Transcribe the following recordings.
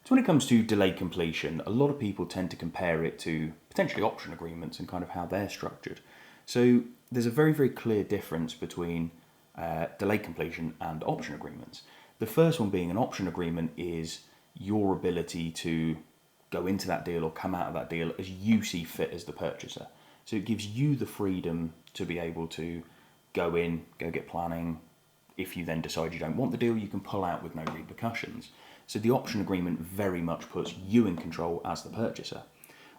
So when it comes to delay completion, a lot of people tend to compare it to potentially option agreements and kind of how they're structured. So there's a very, very clear difference between delay completion and option agreements. The first one being an option agreement is your ability to go into that deal or come out of that deal as you see fit as the purchaser. So it gives you the freedom to be able to go in, go get planning. If you then decide you don't want the deal, you can pull out with no repercussions. So the option agreement very much puts you in control as the purchaser.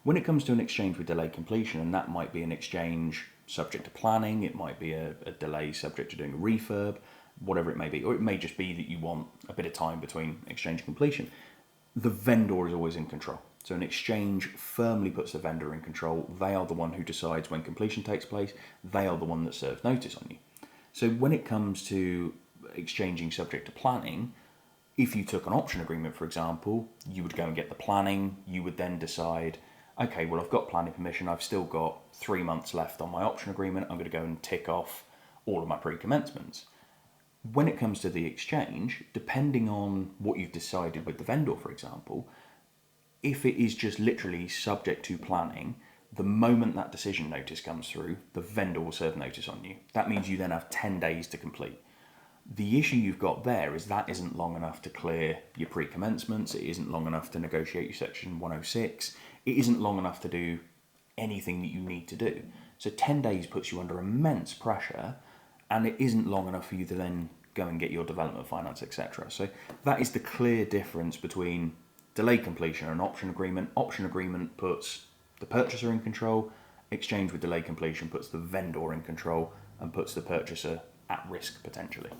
When it comes to an exchange with delay completion, and that might be an exchange subject to planning, it might be a delay subject to doing a refurb, whatever it may be, or it may just be that you want a bit of time between exchange and completion, the vendor is always in control. So an exchange firmly puts the vendor in control. They are the one who decides when completion takes place. They are the one that serves notice on you. So when it comes to exchanging subject to planning, if you took an option agreement, for example, you would go and get the planning. You would then decide, okay, well, I've got planning permission. I've still got 3 months left on my option agreement. I'm going to go and tick off all of my pre-commencements. When it comes to the exchange, depending on what you've decided with the vendor, for example, if it is just literally subject to planning, the moment that decision notice comes through, the vendor will serve notice on you. That means you then have 10 days to complete. The issue you've got there is that isn't long enough to clear your pre-commencements, it isn't long enough to negotiate your section 106, it isn't long enough to do anything that you need to do. So 10 days puts you under immense pressure, and it isn't long enough for you to then go and get your development finance, etc. So that is the clear difference between delay completion and option agreement. Option agreement puts the purchaser in control. Exchange with delay completion puts the vendor in control and puts the purchaser at risk potentially.